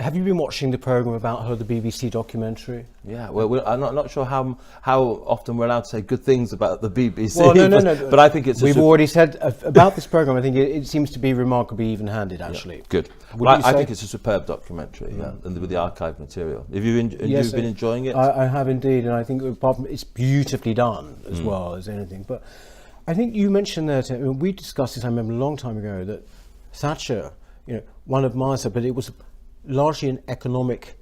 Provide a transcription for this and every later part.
have you been watching the programme about her, the BBC documentary? Yeah, well, I'm not sure how often we're allowed to say good things about the BBC. Well, no. But I think it's. We've already said about this programme. I think it seems to be remarkably even-handed, actually. Yeah, good. Well, I think it's a superb documentary, and with the archive material. Have you you've been enjoying it? I have indeed, and I think apart from it's beautifully done as well as anything. But I think you mentioned that we discussed this. I remember a long time ago that Thatcher, one admires her, but it was largely an economic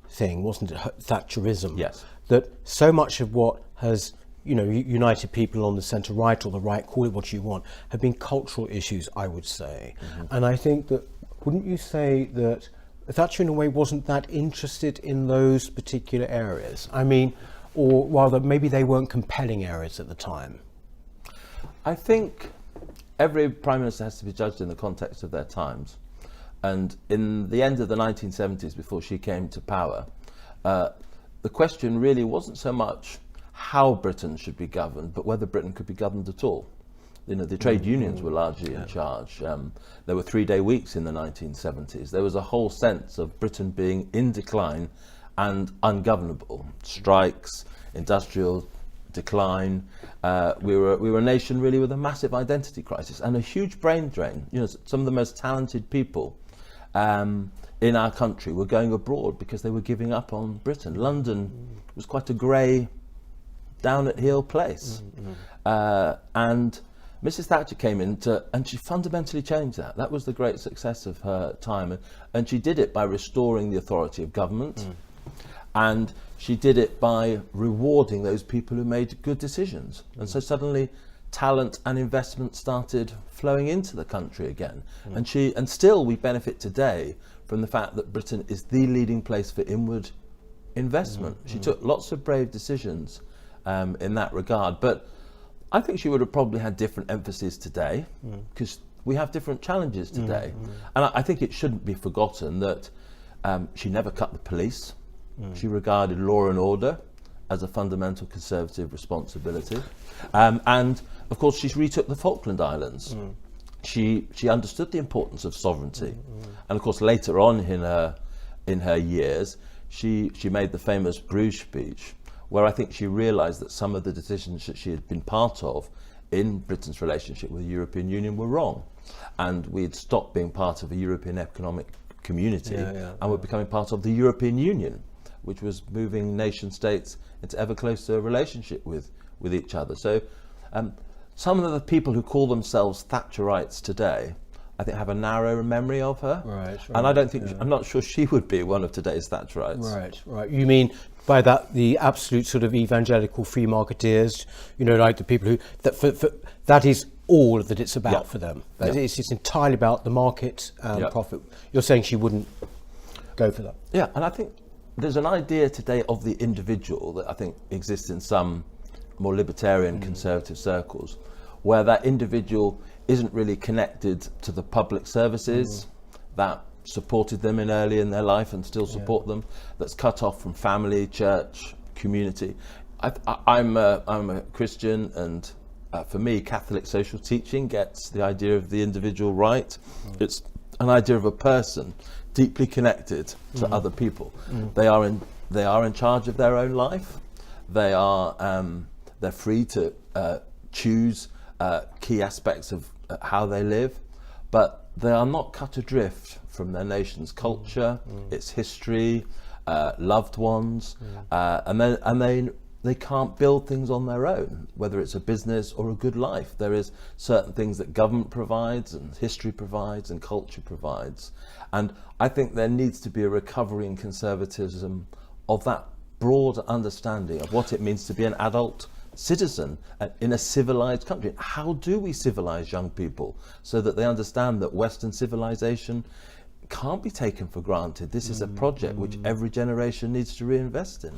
thing, wasn't it? Thatcherism. Yes. That so much of what has united people on the centre right or the right, call it what you want, have been cultural issues, I would say. And I think that, wouldn't you say that Thatcher in a way wasn't that interested in those particular areas? I mean, or rather maybe they weren't compelling areas at the time. I think every Prime Minister has to be judged in the context of their times. And in the end of the 1970s, before she came to power, the question really wasn't so much how Britain should be governed, but whether Britain could be governed at all. The trade unions were largely in charge. There were 3-day weeks in the 1970s. There was a whole sense of Britain being in decline and ungovernable. Strikes, industrial decline. We were a nation really with a massive identity crisis and a huge brain drain. Some of the most talented people in our country were going abroad because they were giving up on Britain. London was quite a grey, down-at-heel place. And Mrs. Thatcher came in and she fundamentally changed that. That was the great success of her time. And she did it by restoring the authority of government. And she did it by rewarding those people who made good decisions. And so suddenly talent and investment started flowing into the country again. And still we benefit today from the fact that Britain is the leading place for inward investment. She took lots of brave decisions in that regard. But I think she would have probably had different emphases today because we have different challenges today. And I think it shouldn't be forgotten that she never cut the police. She regarded law and order as a fundamental conservative responsibility. And of course she retook the Falkland Islands. She understood the importance of sovereignty. And of course later on in her years, she made the famous Bruges speech, where I think she realised that some of the decisions that she had been part of in Britain's relationship with the European Union were wrong. And we had stopped being part of a European economic community and were becoming part of the European Union, which was moving nation states into ever closer relationship with each other. So some of the people who call themselves Thatcherites today, I think, have a narrower memory of her. Right. And I don't think, I'm not sure she would be one of today's Thatcherites. Right. You mean by that the absolute sort of evangelical free marketeers, like the people who, that is all that it's about for them. It's entirely about the market and profit. You're saying she wouldn't go for that? Yeah, and I think there's an idea today of the individual that I think exists in some more libertarian conservative circles, where that individual isn't really connected to the public services that supported them early in their life and still support them, that's cut off from family, church, community. I'm a Christian, and for me, Catholic social teaching gets the idea of the individual right. It's an idea of a person deeply connected to other people. They are in charge of their own life. They're free to choose key aspects of how they live, but they are not cut adrift from their nation's culture, its history, loved ones, and they can't build things on their own, whether it's a business or a good life. There is certain things that government provides and history provides and culture provides. And I think there needs to be a recovery in conservatism of that broad understanding of what it means to be an adult citizen in a civilized country. How do we civilize young people so that they understand that Western civilization can't be taken for granted? This is a project which every generation needs to reinvest in.